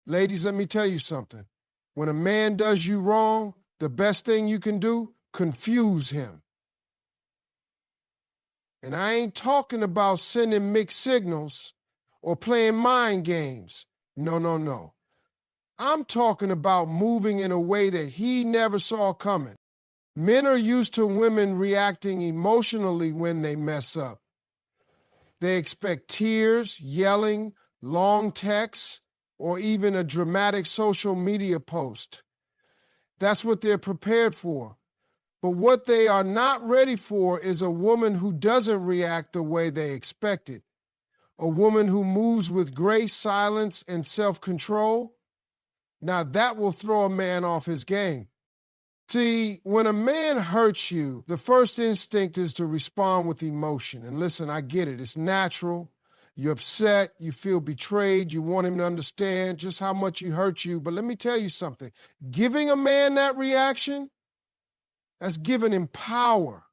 Ladies, let me tell you something. When a man does you wrong, the best thing you can do, confuse him. And I ain't talking about sending mixed signals or playing mind games. No, no, no. I'm talking about moving in a way that he never saw coming. Men are used to women reacting emotionally when they mess up. They expect tears, yelling, long texts, or even a dramatic social media post. That's what they're prepared for. But what they are not ready for is a woman who doesn't react the way they expected. A woman who moves with grace, silence, and self-control. Now that will throw a man off his game. See, when a man hurts you, the first instinct is to respond with emotion. And listen, I get it. It's natural. You're upset. You feel betrayed. You want him to understand just how much he hurt you. But let me tell you something. Giving a man that reaction, that's giving him power.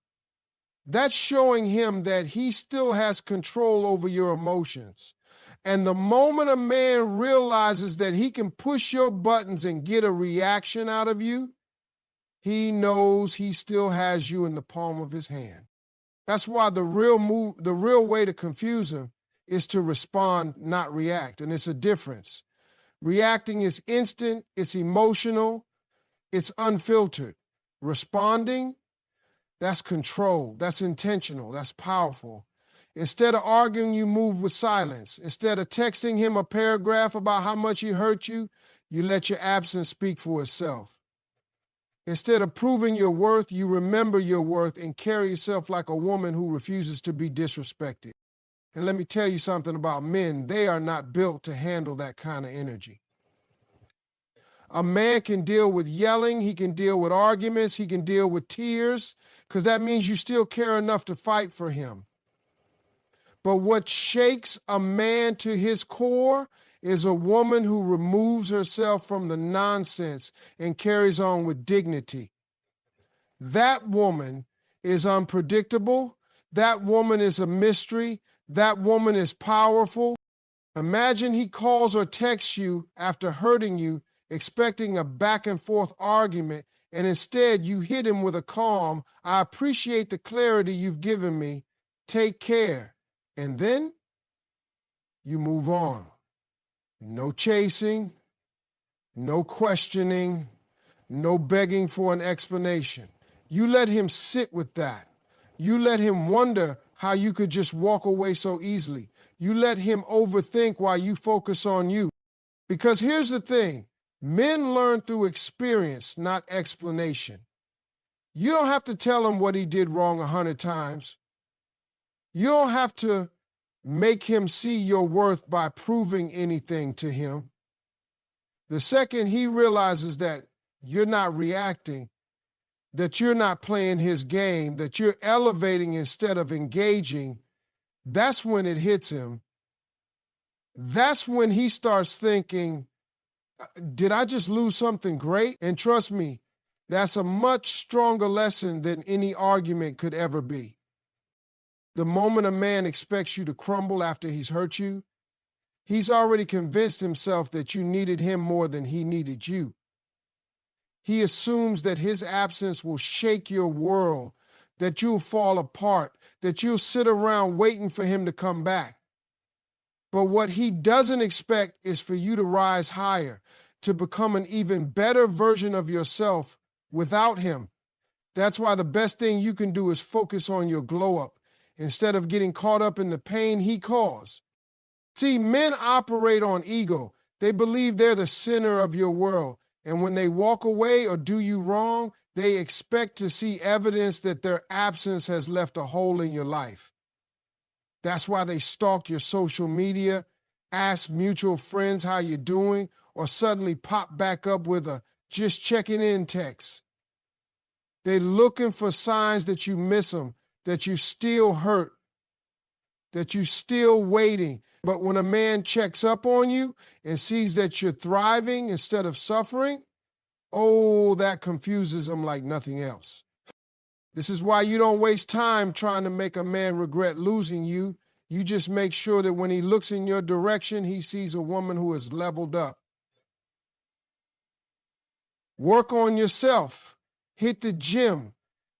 That's showing him that he still has control over your emotions. And the moment a man realizes that he can push your buttons and get a reaction out of you, he knows he still has you in the palm of his hand. That's why the real way to confuse him is to respond, not react. And it's a difference. Reacting is instant, it's emotional, it's unfiltered. Responding, that's control, that's intentional, that's powerful. Instead of arguing, you move with silence. Instead of texting him a paragraph about how much he hurt you, you let your absence speak for itself. Instead of proving your worth, you remember your worth and carry yourself like a woman who refuses to be disrespected. And let me tell you something about men. They are not built to handle that kind of energy. A man can deal with yelling, he can deal with arguments, he can deal with tears, because that means you still care enough to fight for him. But what shakes a man to his core is a woman who removes herself from the nonsense and carries on with dignity. That woman is unpredictable. That woman is a mystery. That woman is powerful. Imagine he calls or texts you after hurting you, expecting a back and forth argument, and instead you hit him with a calm, "I appreciate the clarity you've given me. Take care." And then you move on. No chasing, no questioning, no begging for an explanation. You let him sit with that. You let him wonder how you could just walk away so easily. You let him overthink while you focus on you. Because here's the thing, men learn through experience, not explanation. You don't have to tell him what he did wrong 100 times. You don't have to make him see your worth by proving anything to him. The second he realizes that you're not reacting, that you're not playing his game, that you're elevating instead of engaging, that's when it hits him. That's when he starts thinking, did I just lose something great? And trust me, that's a much stronger lesson than any argument could ever be. The moment a man expects you to crumble after he's hurt you, he's already convinced himself that you needed him more than he needed you. He assumes that his absence will shake your world, that you'll fall apart, that you'll sit around waiting for him to come back. But what he doesn't expect is for you to rise higher, to become an even better version of yourself without him. That's why the best thing you can do is focus on your glow up, instead of getting caught up in the pain he caused. See, men operate on ego. They believe they're the center of your world. And when they walk away or do you wrong, they expect to see evidence that their absence has left a hole in your life. That's why they stalk your social media, ask mutual friends how you're doing, or suddenly pop back up with a "just checking in" text. They're looking for signs that you miss them, that you still hurt, that you're still waiting. But when a man checks up on you and sees that you're thriving instead of suffering, oh, that confuses them like nothing else. This is why you don't waste time trying to make a man regret losing you. You just make sure that when he looks in your direction, he sees a woman who has leveled up. Work on yourself. Hit the gym.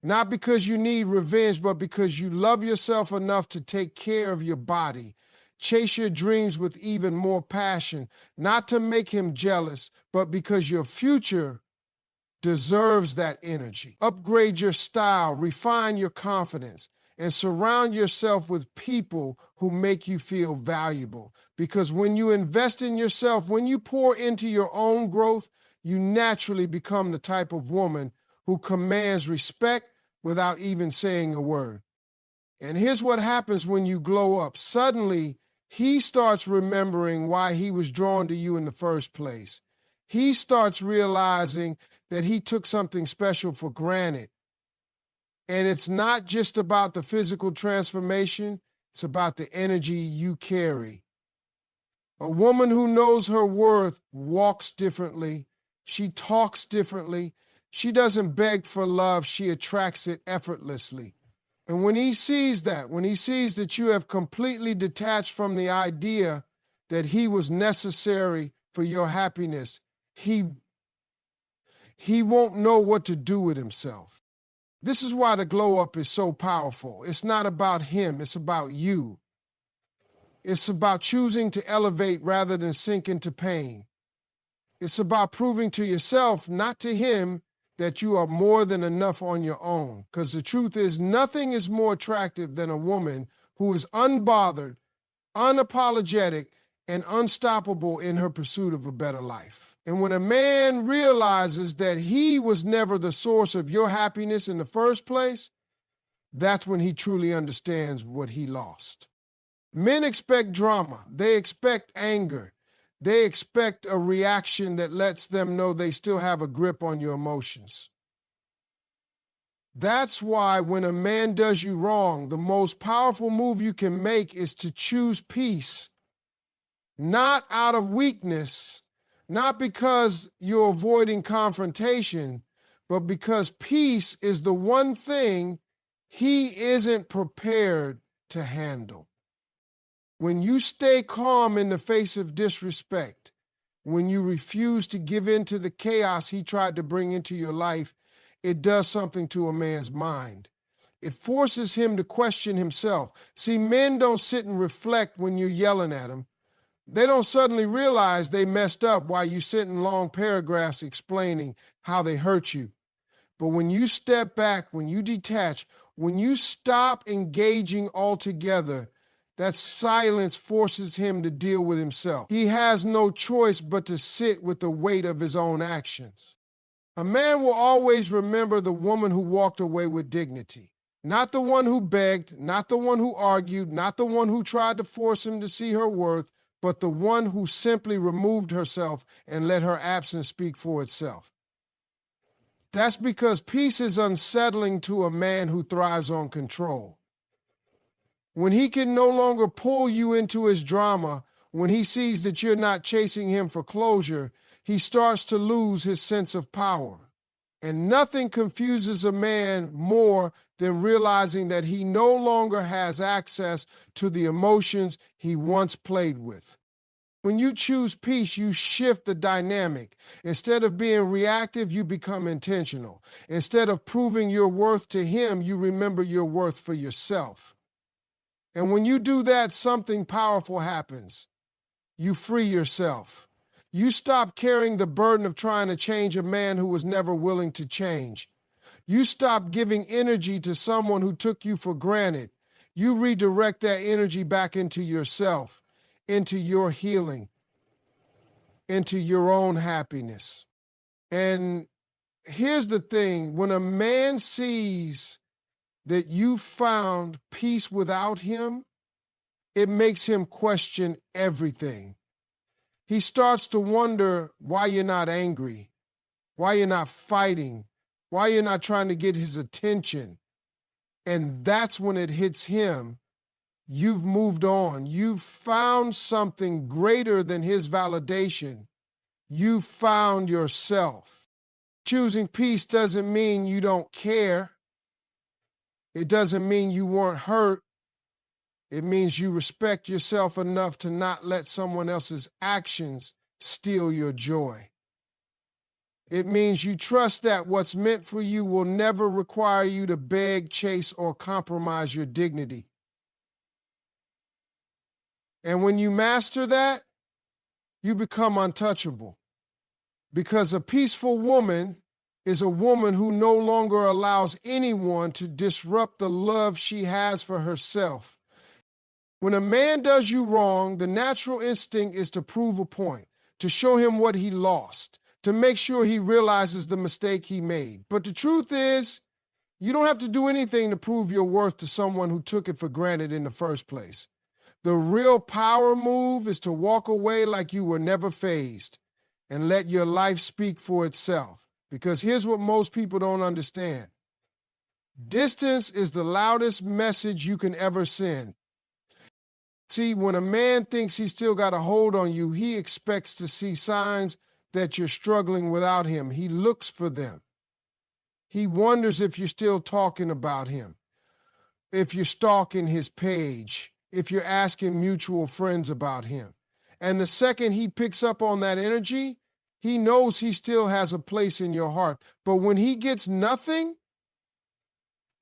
Not because you need revenge, but because you love yourself enough to take care of your body. Chase your dreams with even more passion, not to make him jealous, but because your future deserves that energy. Upgrade your style, refine your confidence, and surround yourself with people who make you feel valuable. Because when you invest in yourself, when you pour into your own growth, you naturally become the type of woman who commands respect without even saying a word. And here's what happens when you glow up. Suddenly, he starts remembering why he was drawn to you in the first place. He starts realizing that he took something special for granted. And it's not just about the physical transformation, it's about the energy you carry. A woman who knows her worth walks differently. She talks differently. She doesn't beg for love, she attracts it effortlessly. And when he sees that, when he sees that you have completely detached from the idea that he was necessary for your happiness, he won't know what to do with himself. This is why the glow up is so powerful. It's not about him, it's about you. It's about choosing to elevate rather than sink into pain. It's about proving to yourself, not to him, that you are more than enough on your own. Because the truth is, nothing is more attractive than a woman who is unbothered, unapologetic, and unstoppable in her pursuit of a better life. And when a man realizes that he was never the source of your happiness in the first place, that's when he truly understands what he lost. Men expect drama. They expect anger. They expect a reaction that lets them know they still have a grip on your emotions. That's why when a man does you wrong, the most powerful move you can make is to choose peace, not out of weakness, not because you're avoiding confrontation, but because peace is the one thing he isn't prepared to handle. When you stay calm in the face of disrespect, when you refuse to give in to the chaos he tried to bring into your life, it does something to a man's mind. It forces him to question himself. See, men don't sit and reflect when you're yelling at them. They don't suddenly realize they messed up while you sit in long paragraphs explaining how they hurt you. But when you step back, when you detach, when you stop engaging altogether, that silence forces him to deal with himself. He has no choice but to sit with the weight of his own actions. A man will always remember the woman who walked away with dignity. Not the one who begged, not the one who argued, not the one who tried to force him to see her worth, but the one who simply removed herself and let her absence speak for itself. That's because peace is unsettling to a man who thrives on control. When he can no longer pull you into his drama, when he sees that you're not chasing him for closure, he starts to lose his sense of power. And nothing confuses a man more than realizing that he no longer has access to the emotions he once played with. When you choose peace, you shift the dynamic. Instead of being reactive, you become intentional. Instead of proving your worth to him, you remember your worth for yourself. And when you do that, something powerful happens. You free yourself. You stop carrying the burden of trying to change a man who was never willing to change. You stop giving energy to someone who took you for granted. You redirect that energy back into yourself, into your healing, into your own happiness. And here's the thing, when a man sees that you found peace without him, it makes him question everything. He starts to wonder why you're not angry, why you're not fighting, why you're not trying to get his attention. And that's when it hits him. You've moved on. You've found something greater than his validation. You found yourself. Choosing peace doesn't mean you don't care. It doesn't mean you weren't hurt. It means you respect yourself enough to not let someone else's actions steal your joy. It means you trust that what's meant for you will never require you to beg, chase, or compromise your dignity. And when you master that, you become untouchable. Because a peaceful woman is a woman who no longer allows anyone to disrupt the love she has for herself. When a man does you wrong, the natural instinct is to prove a point, to show him what he lost, to make sure he realizes the mistake he made. But the truth is, you don't have to do anything to prove your worth to someone who took it for granted in the first place. The real power move is to walk away like you were never fazed and let your life speak for itself. Because here's what most people don't understand. Distance is the loudest message you can ever send. See, when a man thinks he's still got a hold on you, he expects to see signs that you're struggling without him. He looks for them. He wonders if you're still talking about him, if you're stalking his page, if you're asking mutual friends about him. And the second he picks up on that energy, he knows he still has a place in your heart. But when he gets nothing,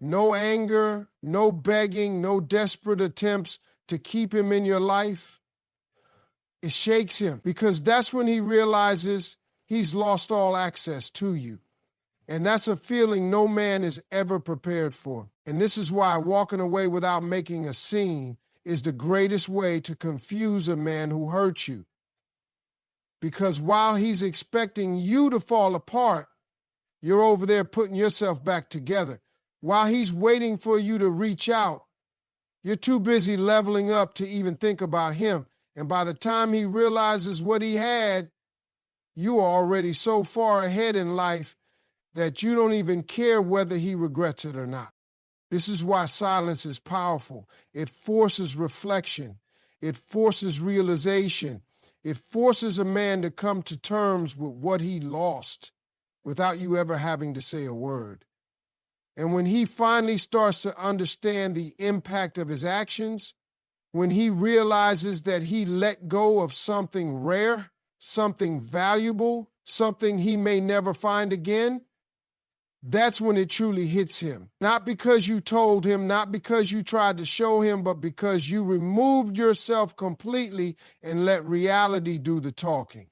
no anger, no begging, no desperate attempts to keep him in your life, it shakes him, because that's when he realizes he's lost all access to you. And that's a feeling no man is ever prepared for. And this is why walking away without making a scene is the greatest way to confuse a man who hurt you. Because while he's expecting you to fall apart, you're over there putting yourself back together. While he's waiting for you to reach out, you're too busy leveling up to even think about him. And by the time he realizes what he had, you are already so far ahead in life that you don't even care whether he regrets it or not. This is why silence is powerful. It forces reflection. It forces realization. It forces a man to come to terms with what he lost without you ever having to say a word. And when he finally starts to understand the impact of his actions, when he realizes that he let go of something rare, something valuable, something he may never find again, that's when it truly hits him. Not because you told him, not because you tried to show him, but because you removed yourself completely and let reality do the talking.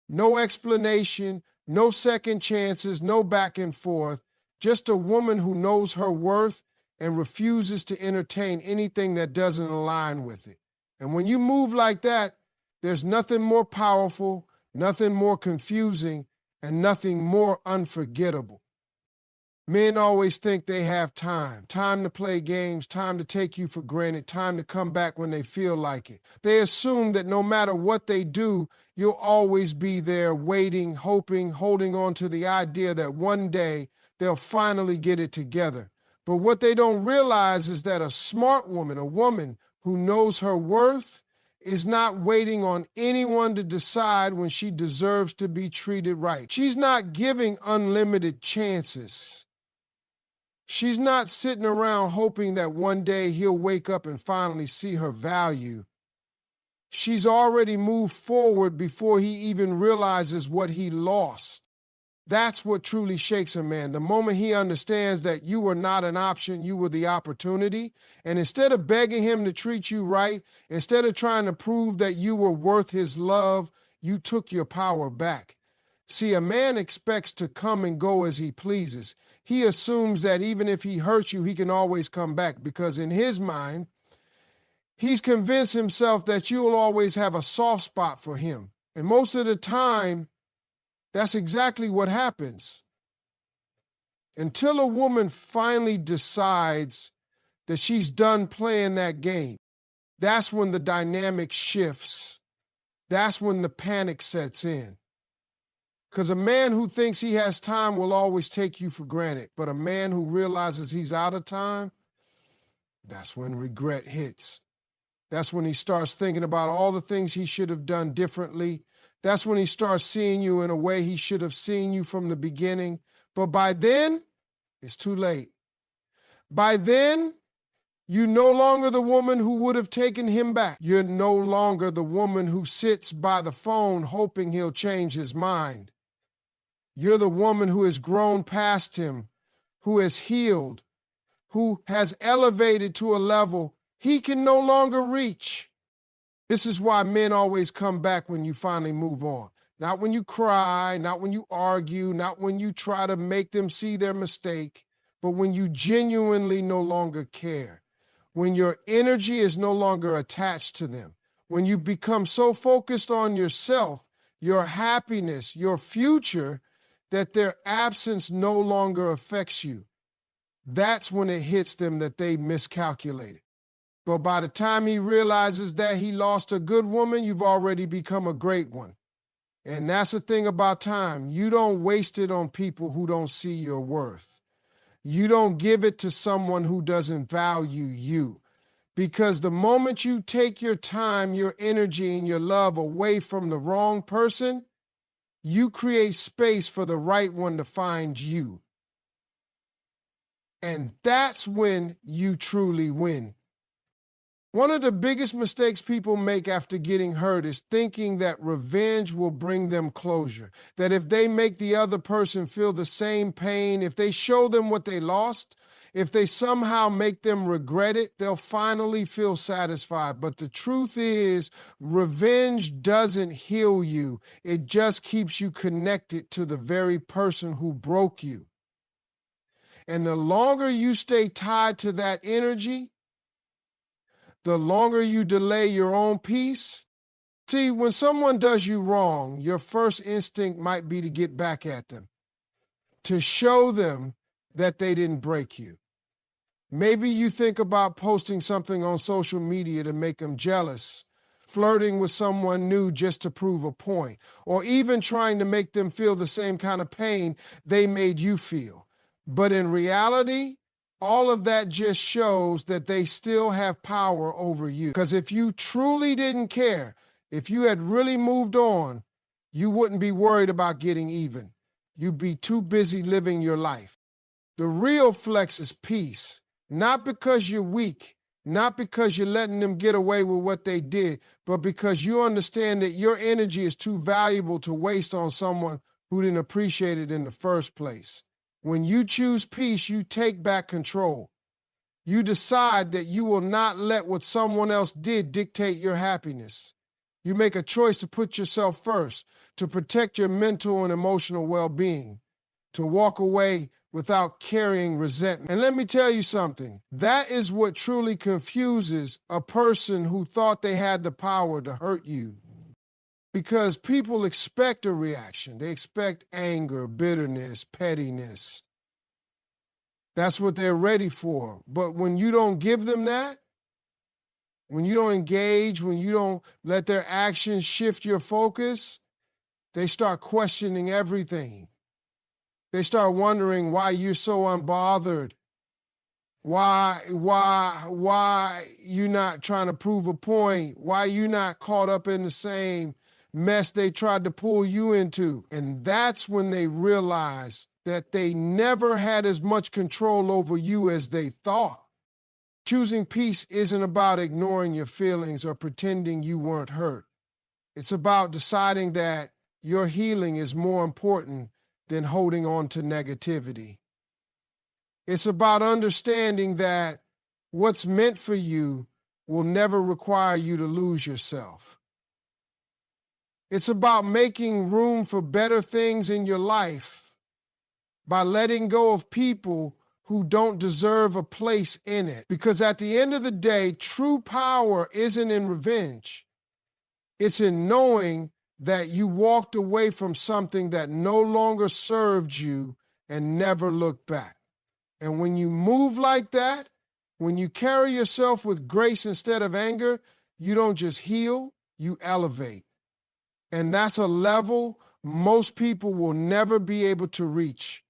No explanation, no second chances, no back and forth. Just a woman who knows her worth and refuses to entertain anything that doesn't align with it. And when you move like that, there's nothing more powerful, nothing more confusing, and nothing more unforgettable. Men always think they have time to play games, time to take you for granted, time to come back when they feel like it. They assume that no matter what they do, you'll always be there waiting, hoping, holding on to the idea that one day they'll finally get it together. But what they don't realize is that a smart woman, a woman who knows her worth, is not waiting on anyone to decide when she deserves to be treated right. She's not giving unlimited chances. She's not sitting around hoping that one day he'll wake up and finally see her value. She's already moved forward before he even realizes what he lost. That's what truly shakes a man. The moment he understands that you were not an option, you were the opportunity. And instead of begging him to treat you right, instead of trying to prove that you were worth his love, you took your power back. See, a man expects to come and go as he pleases. He assumes that even if he hurts you, he can always come back, because in his mind, he's convinced himself that you'll always have a soft spot for him. And most of the time, that's exactly what happens. Until a woman finally decides that she's done playing that game, that's when the dynamic shifts. That's when the panic sets in. Because a man who thinks he has time will always take you for granted. But a man who realizes he's out of time, that's when regret hits. That's when he starts thinking about all the things he should have done differently. That's when he starts seeing you in a way he should have seen you from the beginning. But by then, it's too late. By then, you're no longer the woman who would have taken him back. You're no longer the woman who sits by the phone hoping he'll change his mind. You're the woman who has grown past him, who has healed, who has elevated to a level he can no longer reach. This is why men always come back when you finally move on. Not when you cry, not when you argue, not when you try to make them see their mistake, but when you genuinely no longer care. When your energy is no longer attached to them. When you become so focused on yourself, your happiness, your future, that their absence no longer affects you. That's when it hits them that they miscalculated. But by the time he realizes that he lost a good woman, you've already become a great one. And that's the thing about time. You don't waste it on people who don't see your worth. You don't give it to someone who doesn't value you. Because the moment you take your time, your energy, and your love away from the wrong person, you create space for the right one to find you. And that's when you truly win. One of the biggest mistakes people make after getting hurt is thinking that revenge will bring them closure. That if they make the other person feel the same pain, if they show them what they lost, if they somehow make them regret it, they'll finally feel satisfied. But the truth is, revenge doesn't heal you. It just keeps you connected to the very person who broke you. And the longer you stay tied to that energy, the longer you delay your own peace. See, when someone does you wrong, your first instinct might be to get back at them, to show them that they didn't break you. Maybe you think about posting something on social media to make them jealous, flirting with someone new just to prove a point, or even trying to make them feel the same kind of pain they made you feel. But in reality, all of that just shows that they still have power over you. Because if you truly didn't care, if you had really moved on, you wouldn't be worried about getting even. You'd be too busy living your life. The real flex is peace, not because you're weak, not because you're letting them get away with what they did, but because you understand that your energy is too valuable to waste on someone who didn't appreciate it in the first place. When you choose peace, you take back control. You decide that you will not let what someone else did dictate your happiness. You make a choice to put yourself first, to protect your mental and emotional well-being, to walk away without carrying resentment. And let me tell you something, that is what truly confuses a person who thought they had the power to hurt you. Because people expect a reaction. They expect anger, bitterness, pettiness. That's what they're ready for. But when you don't give them that, when you don't engage, when you don't let their actions shift your focus, they start questioning everything. They start wondering why you're so unbothered. Why you're not trying to prove a point? Why you're not caught up in the same mess they tried to pull you into? And that's when they realize that they never had as much control over you as they thought. Choosing peace isn't about ignoring your feelings or pretending you weren't hurt. It's about deciding that your healing is more important than holding on to negativity. It's about understanding that what's meant for you will never require you to lose yourself. It's about making room for better things in your life by letting go of people who don't deserve a place in it. Because at the end of the day, true power isn't in revenge. It's in knowing that you walked away from something that no longer served you and never looked back. And when you move like that, when you carry yourself with grace instead of anger, you don't just heal, you elevate. And that's a level most people will never be able to reach.